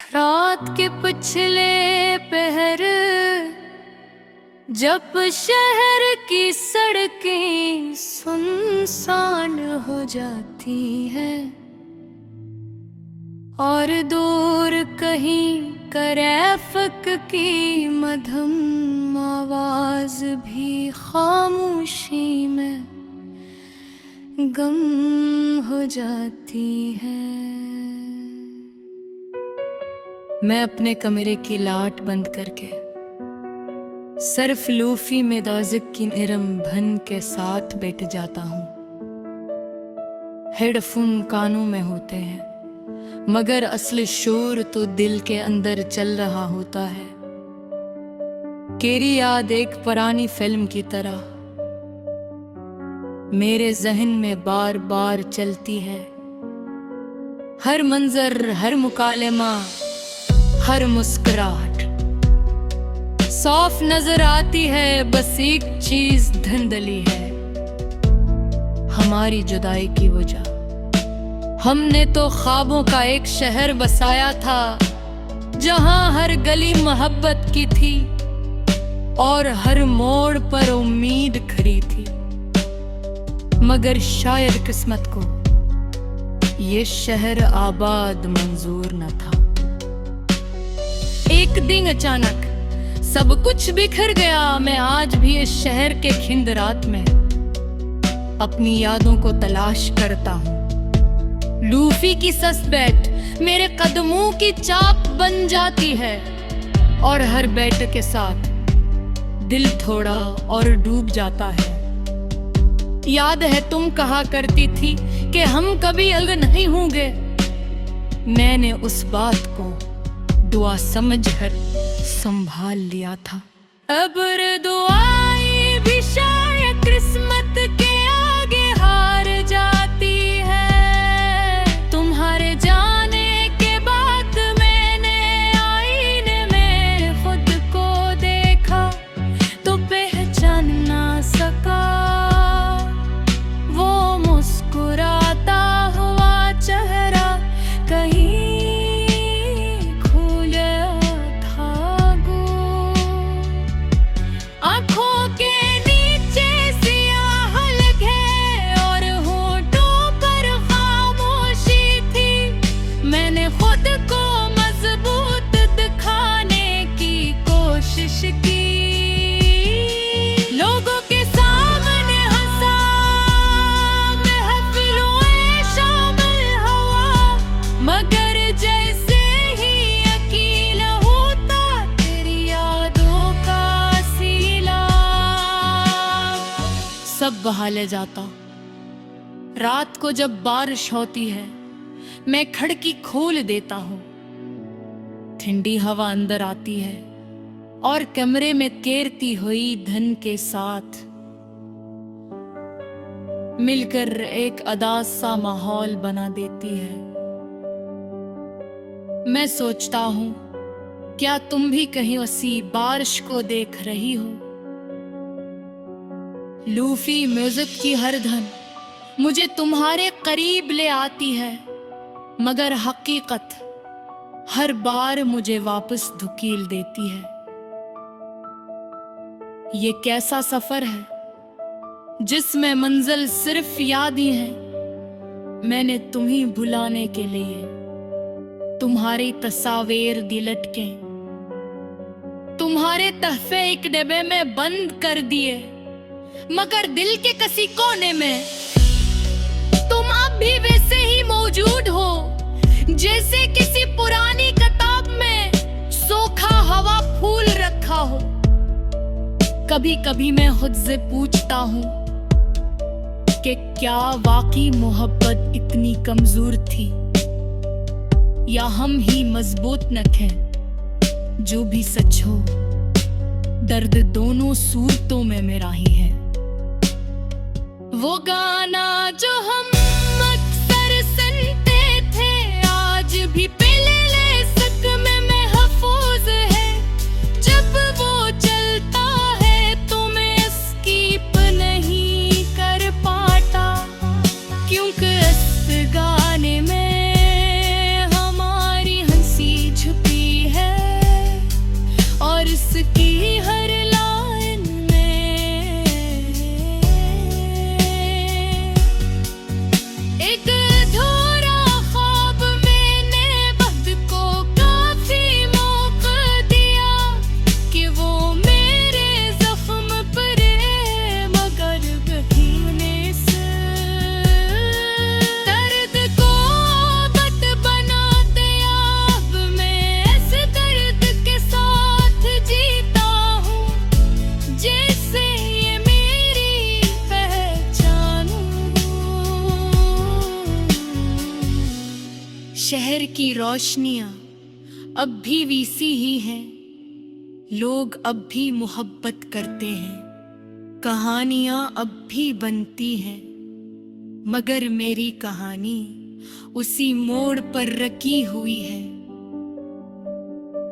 रात के पिछले पहर जब शहर की सड़कें सुनसान हो जाती हैं और दूर कहीं करैफक की मधुम आवाज भी खामोशी में गम हो जाती है। मैं अपने कमरे की लाट बंद करके सिर्फ लूफी में दाजिक की निरम भन के साथ बैठ जाता हूँ। हेडफोन कानों में होते हैं मगर असली शोर तो दिल के अंदर चल रहा होता है। केरी याद एक पुरानी फिल्म की तरह मेरे जहन में बार बार चलती है। हर मंजर, हर मुकालमा, हर मुस्कुराहट साफ नजर आती है, बस एक चीज धुंधली है, हमारी जुदाई की वजह। हमने तो ख्वाबों का एक शहर बसाया था जहां हर गली मोहब्बत की थी और हर मोड़ पर उम्मीद खड़ी थी। मगर शायद किस्मत को ये शहर आबाद मंजूर न था। एक दिन अचानक सब कुछ बिखर गया। मैं आज भी इस शहर के खिंदरात में अपनी यादों को तलाश करता हूँ। लूफी की सस्पेक्ट मेरे कदमों की चाप बन जाती है और हर बैठ के साथ दिल थोड़ा और डूब जाता है। याद है तुम कहा करती थी कि हम कभी अलग नहीं होंगे। मैंने उस बात को दुआ समझकर संभाल लिया था। अब दुआएं भी शायद किस्मत के आगे हार जाती है। तुम्हारे जाने के बाद मैंने आईने में खुद को देखा तो पहचान ना सका वो मुस्कुराता हुआ चेहरा कहीं सब बहा ले जाता। रात को जब बारिश होती है मैं खिड़की खोल देता हूँ। ठंडी हवा अंदर आती है और कमरे में तैरती हुई धन के साथ मिलकर एक अदास सा माहौल बना देती है। मैं सोचता हूँ क्या तुम भी कहीं उसी बारिश को देख रही हो। लूफी म्यूजिक की हर धन मुझे तुम्हारे करीब ले आती है मगर हकीकत हर बार मुझे वापस धुकेल देती है। ये कैसा सफर है जिसमें मंजिल सिर्फ याद ही है। मैंने तुम्हें भुलाने के लिए तुम्हारी तस्वीर दिलट के तुम्हारे तहफे एक डिब्बे में बंद कर दिए मगर दिल के किसी कोने में तुम अब भी वैसे ही मौजूद हो जैसे किसी पुरानी किताब में सूखा हवा फूल रखा हो। कभी कभी मैं खुद से पूछता हूँ कि क्या वाकई मोहब्बत इतनी कमजोर थी या हम ही मजबूत न थे। जो भी सच हो दर्द दोनों सूरतों में मेरा ही है। वो गाना जो हम अक्सर सुनते थे आज भी प्लेलिस्ट में महफूज है। जब वो चलता है तो मैं स्किप नहीं कर पाता क्योंकि इस गाने में हमारी हंसी झुक शहर की रोशनियां अब भी वैसी ही हैं, लोग अब भी मोहब्बत करते हैं, कहानियां अब भी बनती हैं, मगर मेरी कहानी उसी मोड़ पर रखी हुई है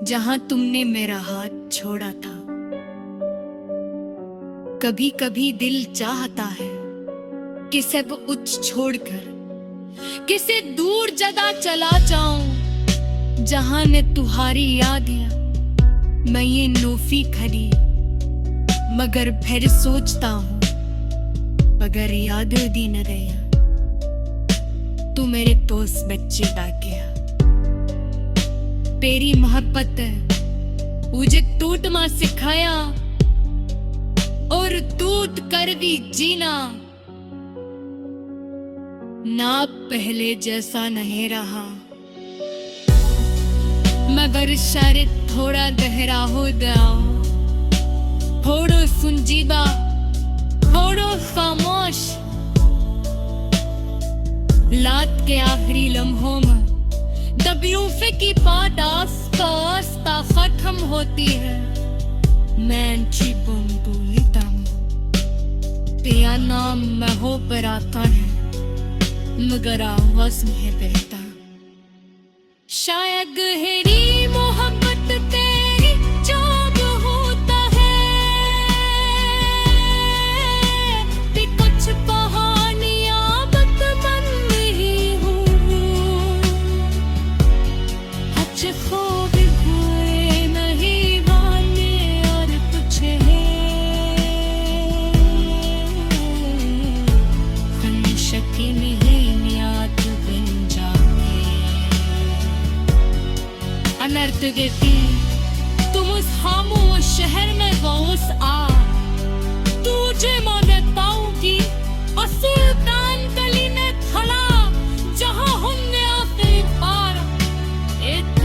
जहां तुमने मेरा हाथ छोड़ा था। कभी कभी दिल चाहता है कि सब कुछ छोड़कर किसी दूर जगह चला जाऊं, जहां ने तुम्हारी यादें मैं ये नोफी खड़ी, मगर फिर सोचता हूं अगर याद दी न गया तू मेरे दोस्त बच्चे दा गया। तेरी मोहब्बत मुझे टूटना सिखाया और टूट कर भी जीना, ना पहले जैसा नहीं रहा, मगर शायद थोड़ा गहरा हो गया, थोड़ा सुंजीदा, थोड़ा खामोश। रात के आखिरी लम्हों में दबियूफे की बात आस्ता खत्म होती है। मैं छिपुम बोलता हूँ, तेरा नाम मैं हो पर आता है, मगर आवाज में बहता। शायद गहरी मोहब्बत तेरी जब होता है कि कुछ कहानियां बचपन में ही हूँ, अच्छे ख्वाब बुरे नहीं माने और कुछ है शकी नहीं याद बन जाए। अनर्थ देती तुम उस खामोश शहर में गौस आ, तुझे मैं पाऊंगी और सुल्तान गली में खड़ा जहां हमने आखिरी बार एक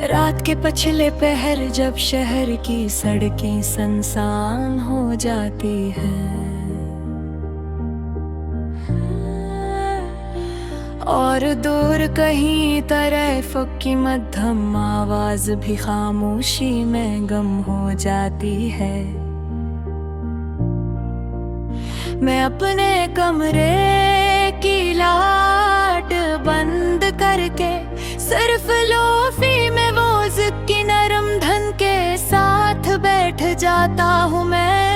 रात के पछले पहर जब शहर की सड़कें सुनसान हो जाती हैं और दूर कहीं तरफ की मध्यम आवाज भी खामोशी में गम हो जाती है, मैं अपने कमरे की लाइट बंद करके सिर्फ लोफी में वो की नरम धन के साथ बैठ जाता हूँ मैं।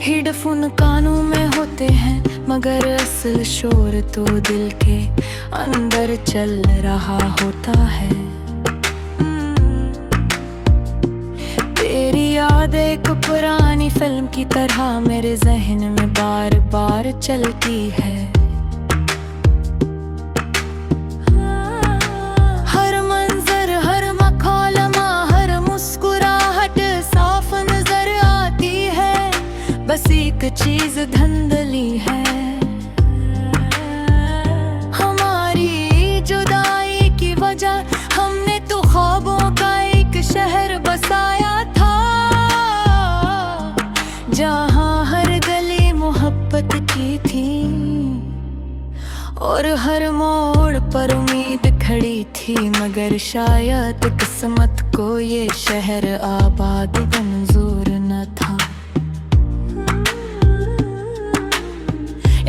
हेडफोन कानों में होते हैं मगर असल शोर तो दिल के अंदर चल रहा होता है। तेरी याद एक पुरानी फिल्म की तरह मेरे जहन में बार बार चलती है, हर मंजर हर मकालमा हर मुस्कुराहट साफ नजर आती है, बस एक चीज धंधली है, हमारी जुदाई की वजह हमने तो ख्वाबों का एक शहर बसाया था, जहां हर गली मोहब्बत की थी और हर मोड़ पर उम्मीद खड़ी थी, मगर शायद किस्मत को ये शहर आबाद मंजूर न था।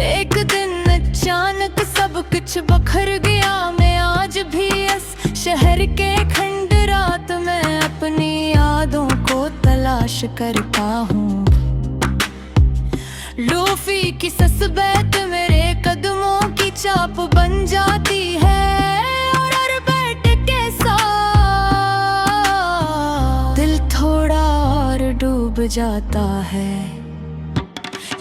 एक दिन अचानक सब कुछ बखर गया, मैं आज भी इस शहर के खंडरात में अपनी यादों को तलाश करता हूँ। लोफी की सस्बैत मेरे कदमों की चाप बन जाती है और हर बैठ के साथ दिल थोड़ा और डूब जाता है।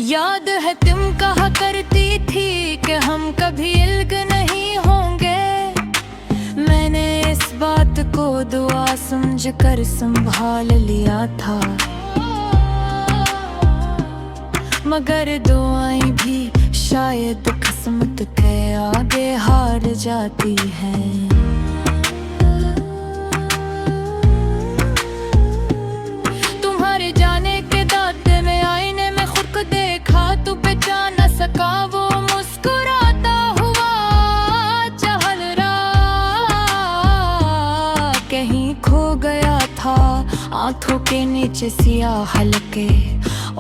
याद है तुम कहा करती थी कि हम कभी इल्क नहीं होंगे, मैं मैंने इस बात को दुआ समझ कर संभाल लिया था, मगर दुआएं भी शायद किस्मत के आगे हार जाती हैं। तुम्हारे जाने के दांते में आईने में खुद को देखा, तू पहचान न सका वो मुस्कुराता हुआ चहल रहा, कहीं खो गया था। आंखों के नीचे सियाह हलके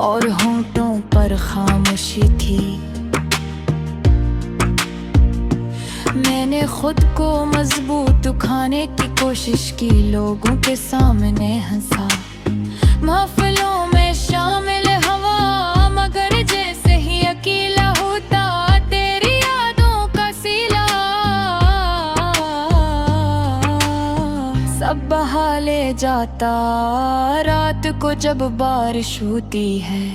और होंठों पर खामोशी थी। मैंने खुद को मजबूत दिखाने की कोशिश की, लोगों के सामने हंसा, महफिलों में शामिल हवा, मगर जैसे ही अकेला होता तेरी यादों का सिला सब बहा ले जाता। रात को जब बारिश होती है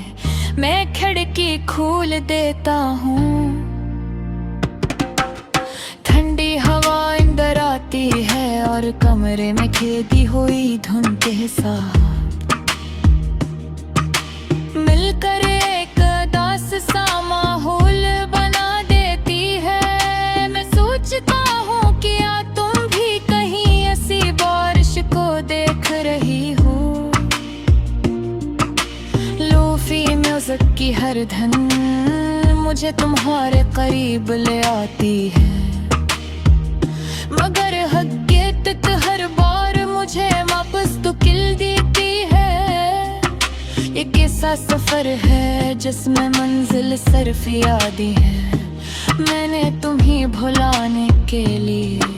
मैं खिड़की खोल देता हूँ, ठंडी हवा अंदर आती है और कमरे में खेदी हुई धुन के साथ मिलकर एक उदास सा माहौल बना देती है। मैं सोचता हूँ कि या तुम भी कहीं ऐसी बारिश को देख रही हो। लोफी म्यूजिक की हर धन मुझे तुम्हारे करीब ले आती है, मगर हकीकत हर बार मुझे वापस तो किल देती है। एक ऐसा सफर है जिसमें मंजिल सिर्फ यादें है, मैंने तुम्हें भुलाने के लिए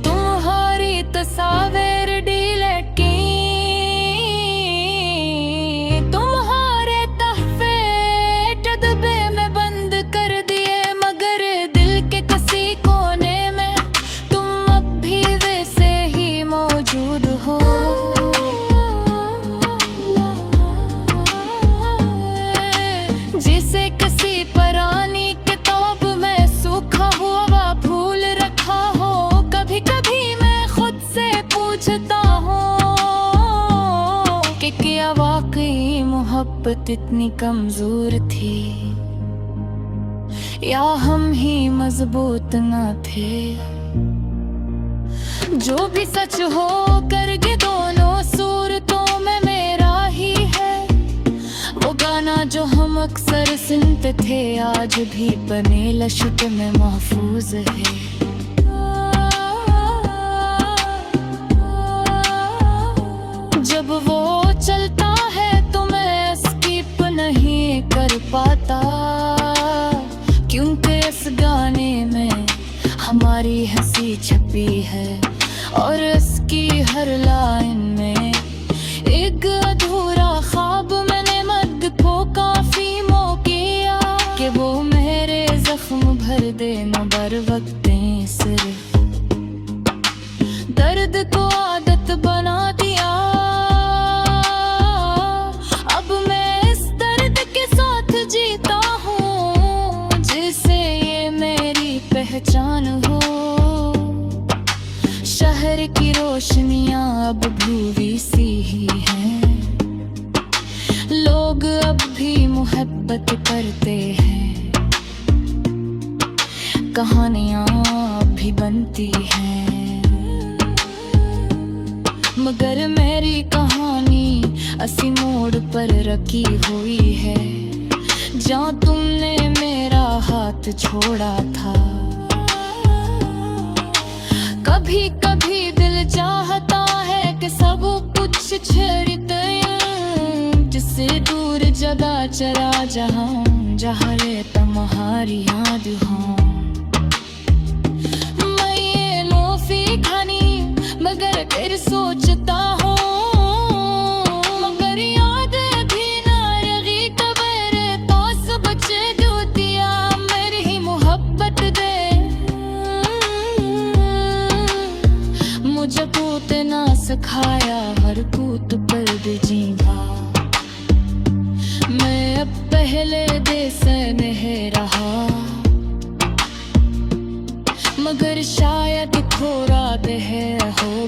तुम्हारी तस्वीर डिलीट की, तुम्हारे तहफे डब्बे में बंद कर दिए, मगर दिल के किसी कोने में तुम अब भी वैसे ही मौजूद हो। जिसे किसी पुरानी किताब में सूखा हुआ भूल रखा हो, कभी कभी मैं खुद से पूछता हूँ कि क्या वाकई मोहब्बत इतनी कमजोर थी, या हम ही मजबूत न थे। जो भी सच हो कर के दोनों सूरतों में मेरा ही है, वो गाना जो हम अक्सर सुनते थे आज भी बने लश्त में महफूज है। जब वो चलता है तो मैं स्किप नहीं कर पाता, क्योंकि इस गाने में हमारी हंसी छपी है और इसकी हर लाइन में एक अधूरा ख्वाब मैंने मद को काफी मौकिया कि वो मेरे जख्म भर देना बर वक्त सिर्फ दर्द को आदत बना दिया। अब मैं इस दर्द के साथ जीता हूँ जिससे ये मेरी पहचान हो। शहर की रोशनियां अब भूवी सी ही हैं, लोग अब भी मोहब्बत करते हैं, कहानियां अब भी बनती हैं, मगर मेरी कहानी असी मोड़ पर रखी हुई है, जहाँ तुमने मेरा हाथ छोड़ा था। कभी कभी दिल चाहता है कि सब कुछ छोड़ दूं, जिससे दूर जगह चला जहाँ जहाँ ले तुम्हारी याद हो। मैं ये लोफी खानी मगर फिर सोचता हूँ, मगर याद भी ना रही कब्र तो सब बचे जो दिया मेरी ही मोहब्बत दे। मुझे कूद ना सिखाया हर कूद पर भी जीना, मैं अब पहले जैसे नहीं रहा, मगर शायद हो रात है हो